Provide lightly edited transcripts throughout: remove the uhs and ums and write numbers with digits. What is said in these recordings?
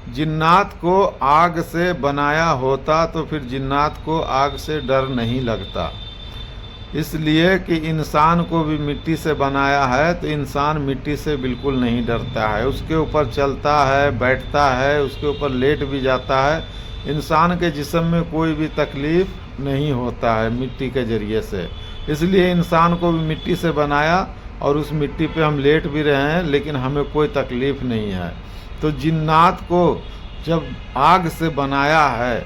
जिन्नात को आग से बनाया होता तो फिर जिन्नात को आग से डर नहीं लगता। इसलिए कि इंसान को भी मिट्टी से बनाया है तो इंसान मिट्टी से बिल्कुल नहीं डरता है, उसके ऊपर चलता है, बैठता है, उसके ऊपर लेट भी जाता है। इंसान के जिस्म में कोई भी तकलीफ़ नहीं होता है मिट्टी के ज़रिए से। इसलिए इंसान को भी मिट्टी से बनाया और उस मिट्टी पे हम लेट भी रहे हैं, लेकिन हमें कोई तकलीफ़ नहीं है। तो जिन्नात को जब आग से बनाया है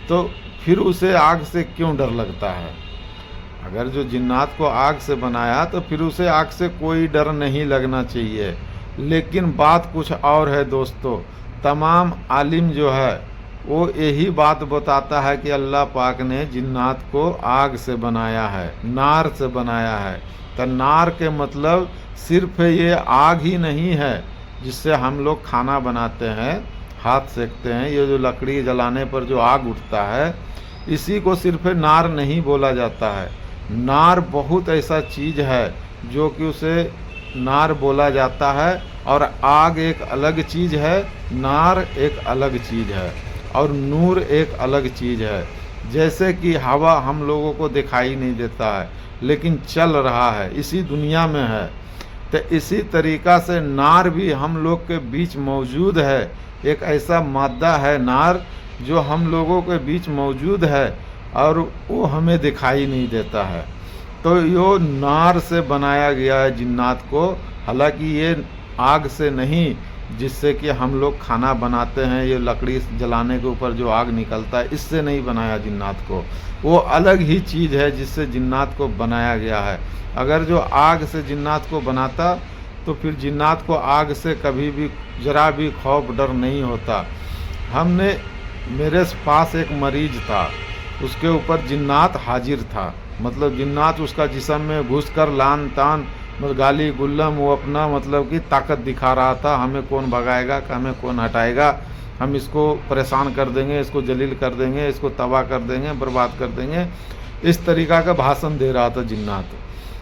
तो फिर उसे आग से क्यों डर लगता है? अगर जो जिन्नात को आग से बनाया तो फिर उसे आग से कोई डर नहीं लगना चाहिए। लेकिन बात कुछ और है दोस्तों। तमाम आलिम जो है वो यही बात बताता है कि अल्लाह पाक ने जिन्नात को आग से बनाया है, नार से बनाया है। तो नार के मतलब सिर्फ ये आग ही नहीं है जिससे हम लोग खाना बनाते हैं, हाथ सेकते हैं। ये जो लकड़ी जलाने पर जो आग उठता है, इसी को सिर्फ नार नहीं बोला जाता है। नार बहुत ऐसा चीज़ है जो कि उसे नार बोला जाता है, और आग एक अलग चीज़ है, नार एक अलग चीज़ है, और नूर एक अलग चीज़ है। जैसे कि हवा हम लोगों को दिखाई नहीं देता है लेकिन चल रहा है, इसी दुनिया में है। तो इसी तरीक़ा से नार भी हम लोग के बीच मौजूद है। एक ऐसा मादा है नार जो हम लोगों के बीच मौजूद है और वो हमें दिखाई नहीं देता है। तो यो नार से बनाया गया है जिन्नात को। हालांकि ये आग से नहीं, जिससे कि हम लोग खाना बनाते हैं, ये लकड़ी जलाने के ऊपर जो आग निकलता है, इससे नहीं बनाया जिन्नात को। वो अलग ही चीज़ है जिससे जिन्नात को बनाया गया है। अगर जो आग से जिन्नात को बनाता तो फिर जिन्नात को आग से कभी भी ज़रा भी खौफ डर नहीं होता। मेरे पास एक मरीज था, उसके ऊपर जिन्नात हाजिर था। मतलब जिन्नात उसका जिस्म में घुस कर लान तान गाली गुल्लम वो अपना मतलब कि ताकत दिखा रहा था। हमें कौन भगाएगा, हमें कौन हटाएगा, हम इसको परेशान कर देंगे, इसको जलील कर देंगे, इसको तबाह कर देंगे, बर्बाद कर देंगे। इस तरीक़ा का भाषण दे रहा था जिन्नात।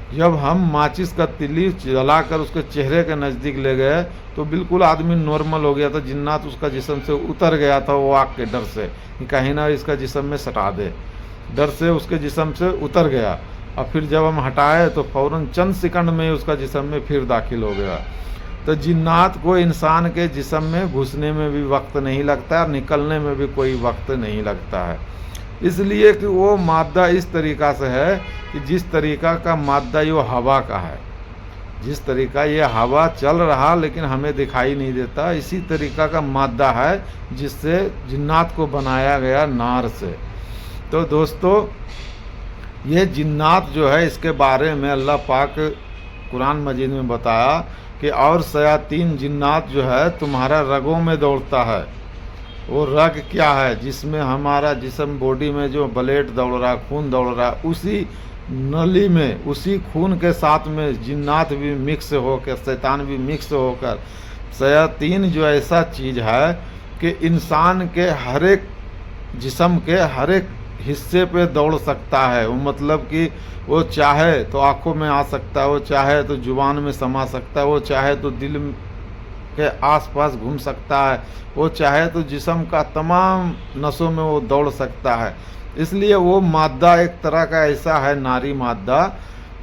जब हम माचिस का तिल्ली जलाकर उसके चेहरे के नज़दीक ले गए तो बिल्कुल आदमी नॉर्मल हो गया था। जिन्नात उसका जिस्म से उतर गया था, वो आग के डर से कि कहीं ना इसका जिस्म में सटा दे, डर से उसके जिस्म से उतर गया। और फिर जब हम हटाए तो फ़ौरन चंद सेकंड में उसका जिस्म में फिर दाखिल हो गया। तो जिन्नात को इंसान के जिस्म में घुसने में भी वक्त नहीं लगता और निकलने में भी कोई वक्त नहीं लगता है। इसलिए कि वो मादा इस तरीक़ा से है कि जिस तरीक़ा का मादा ये हवा का है, जिस तरीक़ा ये हवा चल रहा लेकिन हमें दिखाई नहीं देता, इसी तरीक़ा का मादा है जिससे जिन्नात को बनाया गया नार से। तो दोस्तों, ये जिन्नात जो है इसके बारे में अल्लाह पाक कुरान मजीद में बताया कि और शयातीन जिन्नात जो है तुम्हारा रगों में दौड़ता है। वो रग क्या है? जिसमें हमारा जिस्म बॉडी में जो ब्लड दौड़ रहा, खून दौड़ रहा, उसी नली में, उसी खून के साथ में जिन्नात भी मिक्स होकर, शैतान भी मिक्स होकर, शयातीन जो ऐसा चीज़ है कि इंसान के हर एक जिस्म के हर एक हिस्से पे दौड़ सकता है। वो मतलब कि वो चाहे तो आँखों में आ सकता है, वो चाहे तो जुबान में समा सकता है, वो चाहे तो दिल के आसपास घूम सकता है, वो चाहे तो जिस्म का तमाम नसों में वो दौड़ सकता है। इसलिए वो मादा एक तरह का ऐसा है, नारी मादा,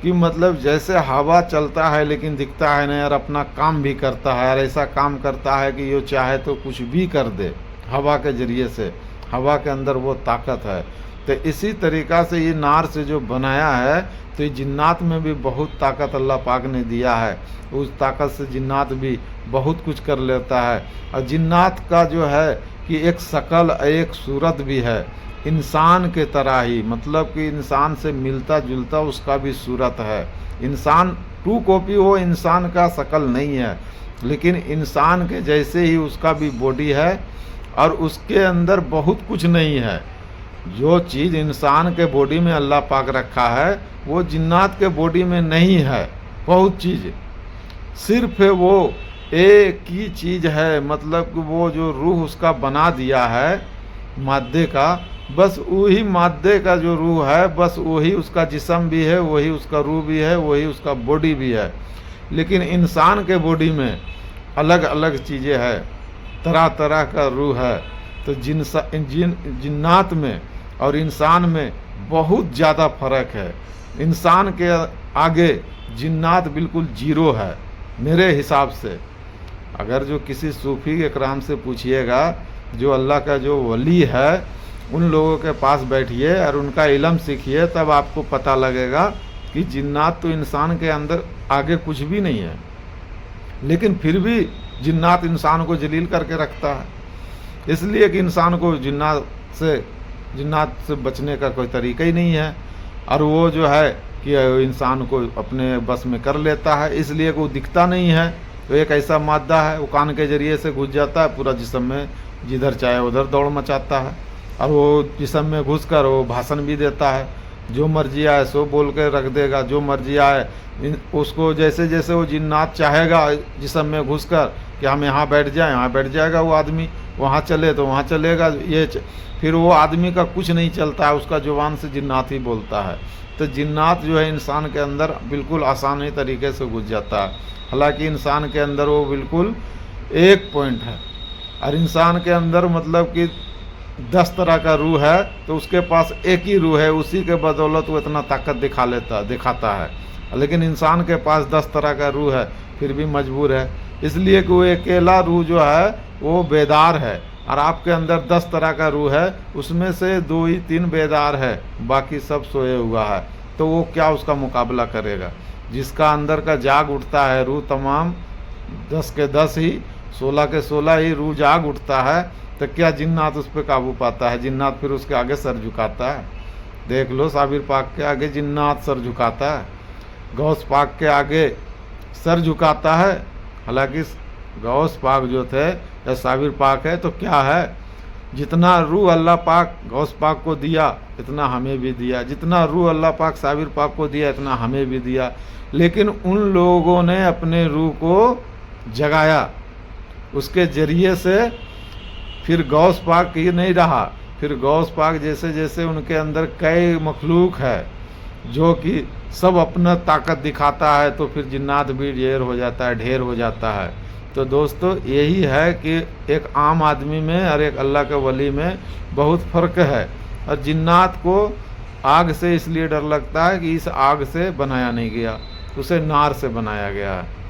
कि मतलब जैसे हवा चलता है लेकिन दिखता है नहीं और अपना काम भी करता है, और ऐसा काम करता है कि ये चाहे तो कुछ भी कर दे हवा के ज़रिए से। हवा के अंदर वो ताकत है। तो इसी तरीक़ा से ये नार से जो बनाया है, तो ये जिन्नात में भी बहुत ताकत अल्लाह पाक ने दिया है। उस ताकत से जिन्नात भी बहुत कुछ कर लेता है। और जिन्नात का जो है कि एक शकल, एक सूरत भी है इंसान के तरह ही, मतलब कि इंसान से मिलता जुलता उसका भी सूरत है। इंसान टू कॉपी, वो इंसान का शकल नहीं है, लेकिन इंसान के जैसे ही उसका भी बॉडी है और उसके अंदर बहुत कुछ नहीं है। जो चीज़ इंसान के बॉडी में अल्लाह पाक रखा है वो जिन्नात के बॉडी में नहीं है। बहुत चीज़ सिर्फ वो एक ही चीज़ है, मतलब कि वो जो रूह उसका बना दिया है मादे का, बस वही मादे का जो रूह है, बस वही उसका जिस्म भी है, वही उसका रूह भी है, वही उसका बॉडी भी है। लेकिन इंसान के बॉडी में अलग अलग चीज़ें हैं। तरह तरह का रूह है। तो जिन्नात में और इंसान में बहुत ज़्यादा फर्क है। इंसान के आगे जिन्नात बिल्कुल जीरो है मेरे हिसाब से। अगर जो किसी सूफी इकराम से पूछिएगा, जो अल्लाह का जो वली है, उन लोगों के पास बैठिए और उनका इल्म सीखिए, तब आपको पता लगेगा कि जिन्नात तो इंसान के अंदर आगे कुछ भी नहीं है, लेकिन फिर भी जिन्नात इंसान को जलील करके रखता है। इसलिए कि इंसान को जिन्नात से बचने का कोई तरीका ही नहीं है, और वो जो है कि इंसान को अपने बस में कर लेता है, इसलिए कि वो दिखता नहीं है। तो एक ऐसा मादा है, वो कान के जरिए से घुस जाता है पूरा जिस्म में, जिधर चाहे उधर दौड़ मचाता है, और वो जिस्म में घुस कर वो भाषण भी देता है, जो मर्जी आए सो बोल के रख देगा, जो मर्जी आए उसको जैसे जैसे वो जिन्नात चाहेगा जिस्म में घुस कर कि हम यहाँ बैठ जाए, यहाँ बैठ जाएगा वो आदमी, वहाँ चले तो वहाँ चलेगा। फिर वो आदमी का कुछ नहीं चलता है, उसका जुबान से जिन्नात ही बोलता है। तो जिन्नात जो है इंसान के अंदर बिल्कुल आसानी तरीके से घुस जाता है, हालांकि इंसान के अंदर वो बिल्कुल एक पॉइंट है। और इंसान के अंदर मतलब कि 10 तरह का रूह है, तो उसके पास एक ही रूह है, उसी के बदौलत वो इतना ताकत दिखाता है। लेकिन इंसान के पास 10 तरह का रूह है, फिर भी मजबूर है, इसलिए कि वो अकेला रूह जो है वो बेदार है, और आपके अंदर 10 तरह का रूह है, उसमें से 2 ही 3 बेदार है, बाकी सब सोए हुआ है। तो वो क्या उसका मुकाबला करेगा? जिसका अंदर का जाग उठता है रूह, तमाम 10 के 10 ही, 16 के 16 ही रूह जाग उठता है, तो क्या जिन्नात उस पर काबू पाता है? जिन्नात फिर उसके आगे सर झुकाता है। देख लो, साबिर पाक के आगे जिन्नात सर झुकाता है, गौस पाक के आगे सर झुकाता है। हालांकि गौस पाक जो थे या साबिर पाक है, तो क्या है, जितना रूह अल्लाह पाक गौस पाक को दिया इतना हमें भी दिया, जितना रूह अल्लाह पाक साबिर पाक को दिया इतना हमें भी दिया। लेकिन उन लोगों ने अपने रूह को जगाया, उसके ज़रिए से फिर गौस पाक ही नहीं रहा, फिर गौस पाक जैसे जैसे उनके अंदर कई मखलूक है जो कि सब अपना ताकत दिखाता है, तो फिर जिन्नात भी ढेर हो जाता है। तो दोस्तों, यही है कि एक आम आदमी में और एक अल्लाह के वली में बहुत फ़र्क है। और जिन्नात को आग से इसलिए डर लगता है कि इस आग से बनाया नहीं गया, उसे नार से बनाया गया है।